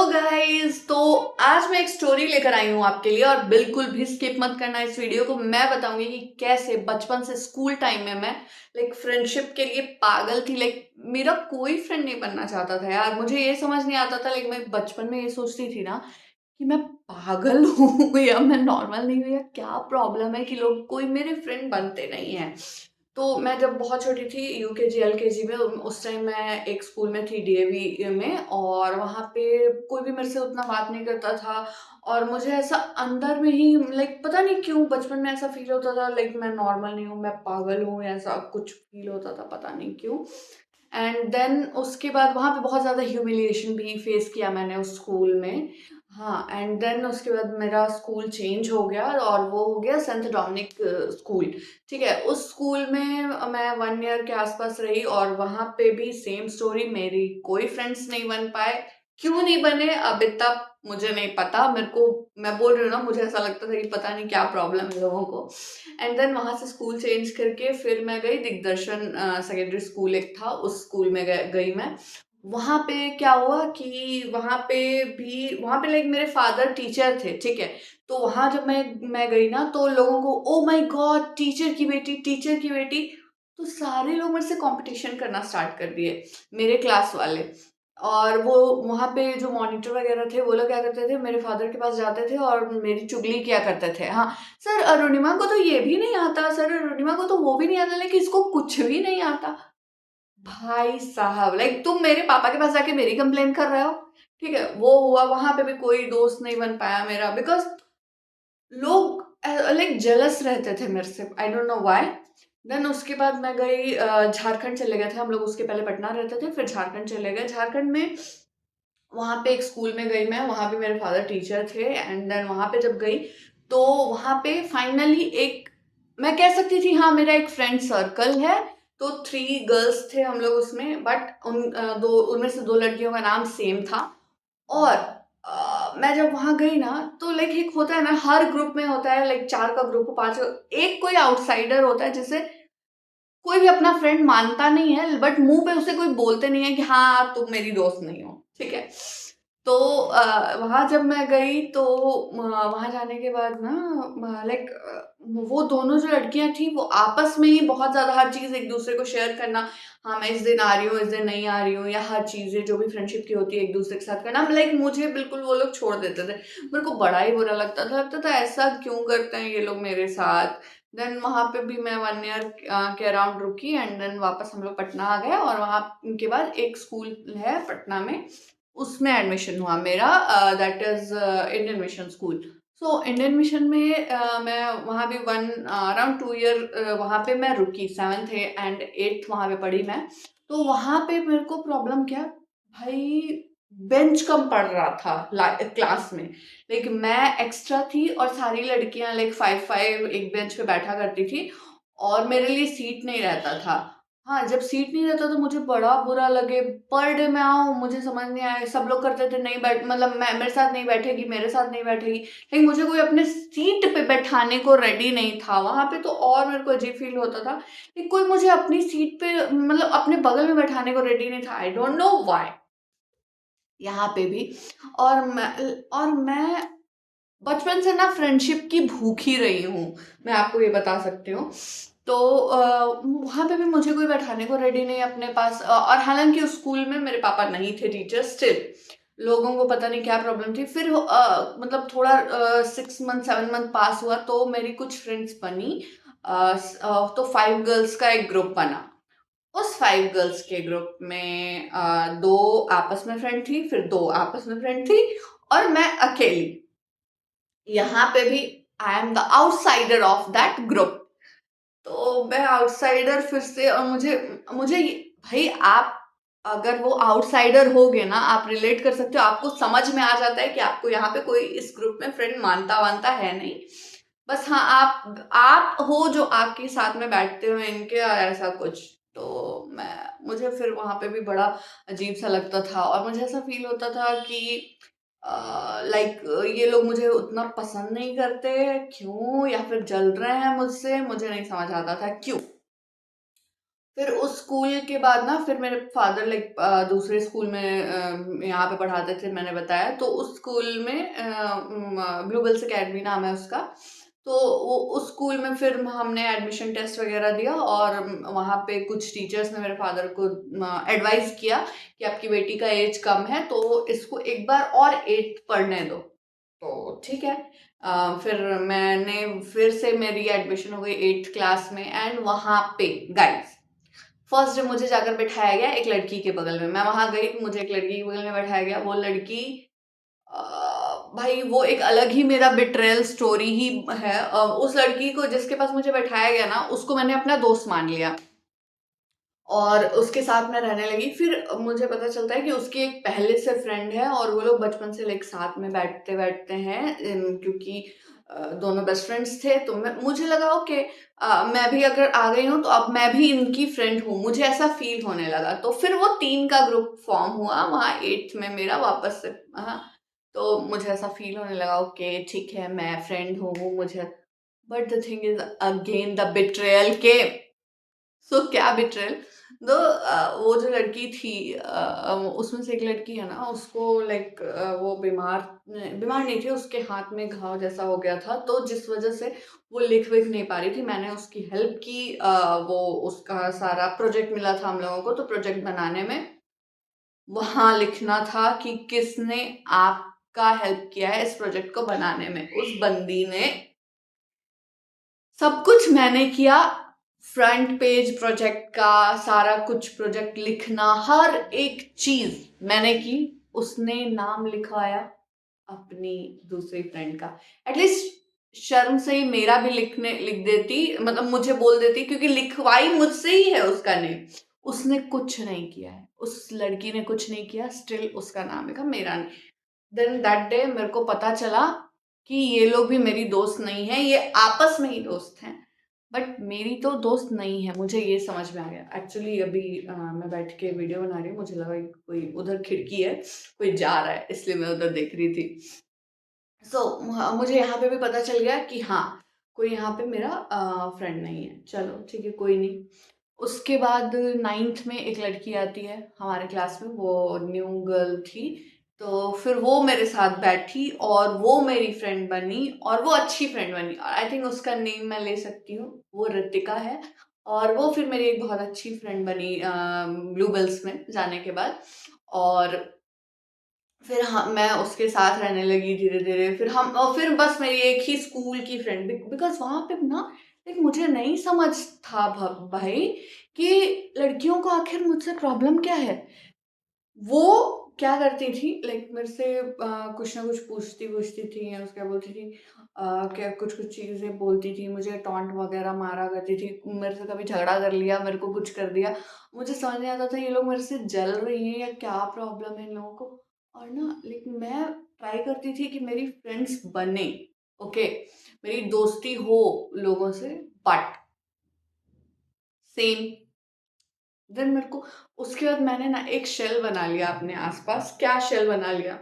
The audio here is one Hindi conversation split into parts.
गाइस, तो आज मैं एक स्टोरी लेकर आई हूँ आपके लिए और बिल्कुल भी स्किप मत करना इस वीडियो को। मैं बताऊंगी कि कैसे बचपन से स्कूल टाइम में मैं फ्रेंडशिप के लिए पागल थी। मेरा कोई फ्रेंड नहीं बनना चाहता था यार। मुझे ये समझ नहीं आता था। मैं बचपन में ये सोचती थी ना कि मैं पागल हूँ या मैं नॉर्मल नहीं हूँ या क्या प्रॉब्लम है कि लोग कोई मेरे फ्रेंड बनते नहीं है। तो मैं जब बहुत छोटी थी, यूकेजी एलकेजी में, उस टाइम मैं एक स्कूल में थी, डीएवी में, और वहाँ पे कोई भी मेरे से उतना बात नहीं करता था। और मुझे ऐसा अंदर में ही पता नहीं क्यों बचपन में ऐसा फील होता था, मैं नॉर्मल नहीं हूँ, मैं पागल हूँ, ऐसा कुछ फील होता था, पता नहीं क्यों। एंड देन उसके बाद वहाँ पे बहुत ज़्यादा ह्यूमिलिएशन भी फेस किया मैंने उस स्कूल में। हाँ, एंड देन उसके बाद मेरा स्कूल चेंज हो गया और वो हो गया सेंट डोमिनिक स्कूल। ठीक है, उस स्कूल में मैं 1 ईयर के आसपास रही और वहाँ पे भी सेम स्टोरी, मेरी कोई फ्रेंड्स नहीं बन पाए। क्यों नहीं बने अब इतना मुझे नहीं पता। मेरे को, मैं बोल रही हूँ ना, मुझे ऐसा लगता था कि पता नहीं क्या प्रॉब्लम है लोगों को। एंड देन वहाँ से स्कूल चेंज करके फिर मैं गई दिग्दर्शन सेकेंडरी स्कूल, एक था, उस स्कूल में गई मैं। वहाँ पे क्या हुआ कि वहाँ पे मेरे फादर टीचर थे, ठीक है। तो वहाँ जब मैं गई ना, तो लोगों को, ओ माय गॉड, टीचर की बेटी, टीचर की बेटी। तो सारे लोग मेरे से कंपटीशन करना स्टार्ट कर दिए, मेरे क्लास वाले। और वो वहाँ पे जो मॉनिटर वगैरह थे, वो लोग क्या करते थे, मेरे फादर के पास जाते थे और मेरी चुगली किया करते थे। हाँ, सर अरुणिमा को तो ये भी नहीं आता, सर अरुणिमा को तो वो भी नहीं आता, लेकिन इसको कुछ भी नहीं आता। भाई साहब, तुम मेरे पापा के पास जाके मेरी कंप्लेन कर रहे हो। ठीक है, वो हुआ। वहां पे भी कोई दोस्त नहीं बन पाया मेरा, बिकॉज लोग जेलस रहते थे मेरे से, I don't know why. Then उसके बाद मैं गई झारखंड चले गए थे हम लोग। उसके पहले पटना रहते थे, फिर झारखंड चले गए। झारखंड में वहाँ पे एक स्कूल में गई मैं, वहाँ भी मेरे फादर टीचर थे। एंड देन वहाँ पे जब गई, तो वहाँ पे फाइनली एक, मैं कह सकती थी, हाँ, मेरा एक फ्रेंड सर्कल है। तो 3 गर्ल्स थे हम लोग उसमें, बट उनमें से 2 लड़कियों का नाम सेम था। और मैं जब वहां गई ना, तो एक होता है ना, हर ग्रुप में होता है, 4 का ग्रुप, 5 का, एक कोई आउटसाइडर होता है जिसे कोई भी अपना फ्रेंड मानता नहीं है, बट मुंह पे उसे कोई बोलते नहीं है कि हाँ तुम मेरी दोस्त नहीं हो, ठीक है। तो वहां जब मैं गई, तो वहां जाने के बाद ना, वो दोनों जो लड़कियां थी, वो आपस में ही बहुत ज्यादा हर चीज एक दूसरे को शेयर करना। हाँ, मैं इस दिन आ रही हूँ, इस दिन नहीं आ रही हूँ, या हर चीजें जो भी फ्रेंडशिप की होती है एक दूसरे के साथ करना। मुझे बिल्कुल वो लोग छोड़ देते थे। मेरे को बड़ा ही बुरा लगता था ऐसा क्यों करते हैं ये लोग मेरे साथ। देन वहाँ पे भी मैं 1 ईयर के अराउंड रुकी। एंड देन वापस हम लोग पटना आ गए, और वहाँ के बाद एक स्कूल है पटना में, उसमें एडमिशन हुआ मेरा। That is Indian mission school. So Indian mission में मैं वहाँ भी अराउंड 2 ईयर वहाँ पे मैं रुकी। 7th एंड 8th वहाँ पे पढ़ी मैं। तो वहाँ पे मेरे को प्रॉब्लम क्या, भाई, बेंच कम पड़ रहा था क्लास में। मैं एक्स्ट्रा थी और सारी लड़कियां 5-5 एक बेंच पे बैठा करती थी, और मेरे लिए सीट नहीं रहता था। हाँ, जब सीट नहीं रहता तो मुझे बड़ा बुरा लगे। पर डे में आऊँ, मुझे समझ नहीं आया, सब लोग करते थे, नहीं बैठ, मैं, मेरे साथ नहीं बैठेगी, मेरे साथ नहीं बैठेगी, लेकिन मुझे कोई अपने सीट पे बैठाने को रेडी नहीं था वहां पे। तो और मेरे को अजीब फील होता था कि कोई मुझे अपनी सीट पे, अपने बगल में बैठाने को रेडी नहीं था। आई डोंट नो व्हाई, यहाँ पे भी। और मैं बचपन से ना फ्रेंडशिप की भूखी रही हूँ, मैं आपको ये बता सकती हूँ। तो वहाँ पे भी मुझे कोई बैठाने को रेडी नहीं अपने पास। और हालांकि उस स्कूल में मेरे पापा नहीं थे टीचर, स्टिल लोगों को पता नहीं क्या प्रॉब्लम थी। फिर थोड़ा 6 मंथ 7 मंथ पास हुआ, तो मेरी कुछ फ्रेंड्स बनी। तो 5 गर्ल्स का एक ग्रुप बना। उस 5 गर्ल्स के ग्रुप में 2 आपस में फ्रेंड थी, फिर 2 आपस में फ्रेंड थी, और मैं अकेली। यहाँ पे भी आई am the outsider of that group. तो मैं आउटसाइडर फिर से, और मुझे मुझे भाई, आप अगर वो आउटसाइडर होगे ना, आप रिलेट कर सकते हो, आपको समझ में आ जाता है कि आपको यहाँ पे कोई इस ग्रुप में फ्रेंड मानता वानता है नहीं। बस हाँ, आप हो जो आपके साथ में बैठते हो इनके, और ऐसा कुछ। तो मुझे फिर वहां पे भी बड़ा अजीब सा लगता था, और मुझे ऐसा फील होता था कि ये लोग मुझे उतना पसंद नहीं करते, क्यों, या फिर जल रहे हैं मुझसे, मुझे नहीं समझ आता था क्यों। फिर उस स्कूल के बाद ना फिर मेरे फादर लाइक दूसरे स्कूल में यहाँ पे पढ़ाते थे, मैंने बताया। तो उस स्कूल में ब्लूबेल्स एकेडमी नाम है उसका। तो वो उस स्कूल में फिर हमने एडमिशन टेस्ट वगैरह दिया, और वहाँ पे कुछ टीचर्स ने मेरे फादर को एडवाइस किया कि आपकी बेटी का एज कम है तो इसको एक बार और 8th पढ़ने दो। तो ठीक है। फिर मैंने फिर से मेरी एडमिशन हो गई 8th क्लास में, एंड वहाँ पे गाइस फर्स्ट डे मुझे जाकर बैठाया गया एक लड़की के बगल में। मैं वहां गई, मुझे एक लड़की के बगल में बैठाया गया। वो लड़की अ, भाई वो एक अलग ही मेरा बिट्रेयल स्टोरी ही है। उस लड़की को जिसके पास मुझे बैठाया गया ना, उसको मैंने अपना दोस्त मान लिया और उसके साथ मैं रहने लगी। फिर मुझे पता चलता है कि उसकी एक पहले से फ्रेंड है और वो लोग बचपन से लाइक साथ में बैठते बैठते हैं, क्योंकि दोनों बेस्ट फ्रेंड्स थे। तो मुझे लगा ओके, मैं भी अगर आ गई हूँ तो अब मैं भी इनकी फ्रेंड हूँ, मुझे ऐसा फील होने लगा। तो फिर वो 3 का ग्रुप फॉर्म हुआ वहाँ 8th में मेरा वापस से। हाँ, तो मुझे ऐसा फील होने लगा ओके ठीक है मैं फ्रेंड हूँ मुझे। But the thing is again the betrayal के। सो क्या बिट्रेयल दो। वो जो लड़की थी, उसमें से एक लड़की है ना, उसको लाइक वो बीमार बीमार नहीं थी, उसके हाथ में घाव जैसा हो गया था, तो जिस वजह से वो लिख विख नहीं पा रही थी। मैंने उसकी हेल्प की। वो उसका सारा प्रोजेक्ट मिला था हम लोगों को, तो प्रोजेक्ट बनाने में वहां लिखना था कि किसने आपका हेल्प किया है इस प्रोजेक्ट को बनाने में। उस बंदी ने सब कुछ मैंने किया, फ्रंट पेज प्रोजेक्ट का सारा कुछ, प्रोजेक्ट लिखना, हर एक चीज मैंने की। उसने नाम लिखवाया अपनी दूसरी फ्रेंड का। एटलीस्ट शर्म से ही मेरा भी लिख देती, मतलब मुझे बोल देती, क्योंकि लिखवाई मुझसे ही है उसका नेम। उसने कुछ नहीं किया है, उस लड़की ने कुछ नहीं किया, स्टिल उसका नाम लिखा, मेरा नहीं। देन दैट डे मेरे को पता चला कि ये लोग भी मेरी दोस्त नहीं है, ये आपस में ही दोस्त हैं, बट मेरी तो दोस्त नहीं है। मुझे ये समझ में आ गया एक्चुअली। अभी मैं बैठ के वीडियो बना रही हूँ, मुझे लगा कि कोई उधर खिड़की है, कोई जा रहा है, इसलिए मैं उधर देख रही थी। मुझे यहाँ पे भी पता चल गया कि हाँ, कोई यहाँ पे मेरा फ्रेंड नहीं है। चलो ठीक है, कोई नहीं। उसके बाद 9th में एक लड़की आती है हमारे क्लास में, वो न्यू गर्ल थी। तो फिर वो मेरे साथ बैठी और वो मेरी फ्रेंड बनी, और वो अच्छी फ्रेंड बनी, और आई थिंक उसका नेम मैं ले सकती हूँ, वो ऋतिका है। और वो फिर मेरी एक बहुत अच्छी फ्रेंड बनी ब्लूबेल्स में जाने के बाद। और फिर मैं उसके साथ रहने लगी धीरे धीरे। फिर हम, और फिर बस मेरी एक ही स्कूल की फ्रेंड, बिकॉज वहां पे ना लाइक मुझे नहीं समझ था भाई कि लड़कियों को आखिर मुझसे प्रॉब्लम क्या है। वो क्या करती थी लाइक मेरे से कुछ ना कुछ पूछती पूछती थी, या उसके बोलती थी क्या कुछ कुछ चीज़ें बोलती थी, मुझे टॉन्ट वगैरह मारा करती थी, मेरे से कभी झगड़ा कर लिया, मेरे को कुछ कर दिया। मुझे समझ नहीं आता था ये लोग मेरे से जल रही हैं या क्या प्रॉब्लम है इन लोगों को। और ना लाइक मैं ट्राई करती थी कि मेरी फ्रेंड्स बने, ओके, मेरी दोस्ती हो लोगों से, बट सेम। देन मेरे को उसके बाद मैंने ना एक शेल बना लिया अपने आसपास। क्या शेल बना लिया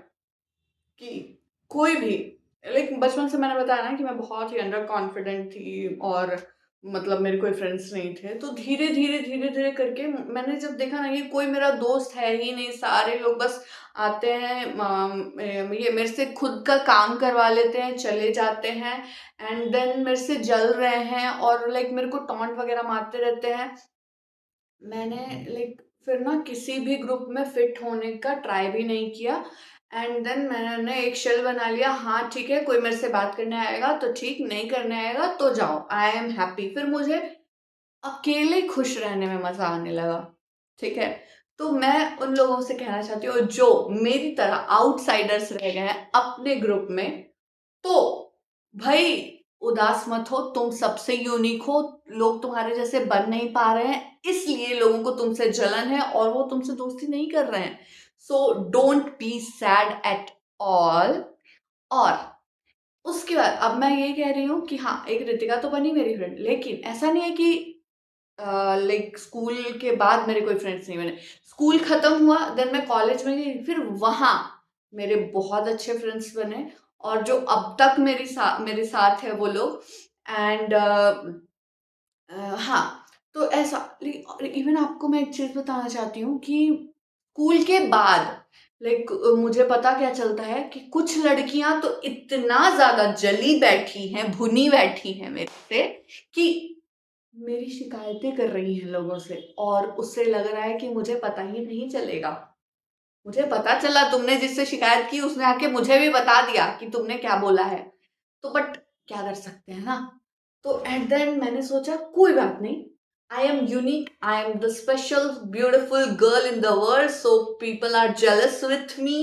कि कोई भी, लाइक बचपन से मैंने बताया ना कि मैं बहुत ही अंडर कॉन्फिडेंट थी, और मतलब मेरे कोई फ्रेंड्स नहीं थे। तो धीरे धीरे धीरे धीरे करके मैंने जब देखा ना कि कोई मेरा दोस्त है ही नहीं, सारे लोग बस आते हैं, ये मेरे से खुद का काम करवा लेते हैं, चले जाते हैं, एंड देन मेरे से जल रहे हैं और लाइक मेरे को टॉन्ट वगैरह मारते रहते हैं। मैंने लाइक फिर ना किसी भी ग्रुप में फिट होने का ट्राई भी नहीं किया, एंड देन मैंने एक शेल बना लिया। हाँ ठीक है, कोई मेरे से बात करने आएगा तो ठीक, नहीं करने आएगा तो जाओ, आई एम हैप्पी। फिर मुझे अकेले खुश रहने में मजा आने लगा। ठीक है, तो मैं उन लोगों से कहना चाहती हूँ जो मेरी तरह आउटसाइडर्स रह गए हैं अपने ग्रुप में, तो भाई उदास मत हो, तुम सबसे यूनिक हो। लोग तुम्हारे जैसे बन नहीं पा रहे हैं, इसलिए लोगों को तुमसे जलन है और वो तुमसे दोस्ती नहीं कर रहे हैं। So don't be sad at all. और उसके बाद अब मैं ये कह रही हूँ कि हाँ, एक रितिका तो बनी मेरी फ्रेंड, लेकिन ऐसा नहीं है कि लाइक स्कूल के बाद मेरे कोई फ्रेंड्स नहीं बने। स्कूल खत्म हुआ, देन मैं कॉलेज में गई, फिर वहां मेरे बहुत अच्छे फ्रेंड्स बने, और जो अब तक मेरे साथ है वो लोग। एंड हाँ, तो ऐसा और इवन आपको मैं एक चीज़ बताना चाहती हूँ कि स्कूल के बाद मुझे पता क्या चलता है कि कुछ लड़कियां तो इतना ज़्यादा जली बैठी हैं, भुनी बैठी हैं मेरे से कि मेरी शिकायतें कर रही हैं लोगों से और उससे लग रहा है कि मुझे पता ही नहीं चलेगा। मुझे पता चला तुमने जिससे शिकायत की उसने आके मुझे भी बता दिया कि तुमने क्या बोला है। तो बट क्या कर सकते हैं ना? तो एट द एंड मैंने सोचा कोई बात नहीं, I am unique, I am the special beautiful girl in the world, so people are jealous with me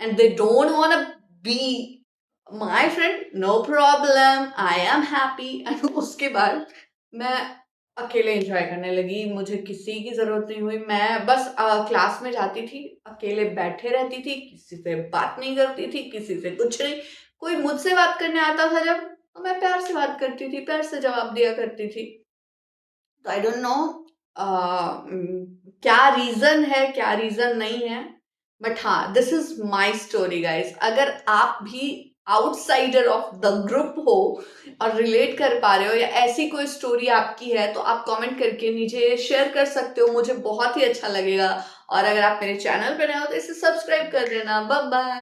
and they don't want be my friend, no problem, I am happy. And उसके बाद मैं अकेले एंजॉय करने लगी, मुझे किसी की जरूरत नहीं हुई। मैं बस क्लास में जाती थी, अकेले बैठे रहती थी, किसी से बात नहीं करती थी, किसी से कुछ नहीं। कोई मुझसे बात करने आता था जब, तो मैं प्यार से बात करती थी, प्यार से जवाब दिया करती थी। तो आई डोंट नो क्या रीजन है, क्या रीजन नहीं है, बट हाँ, this is my story guys. अगर आप भी आउटसाइडर ऑफ द ग्रुप हो और रिलेट कर पा रहे हो या ऐसी कोई स्टोरी आपकी है तो आप कमेंट करके नीचे शेयर कर सकते हो, मुझे बहुत ही अच्छा लगेगा। और अगर आप मेरे चैनल पर नए हो तो इसे सब्सक्राइब कर देना। Bye bye.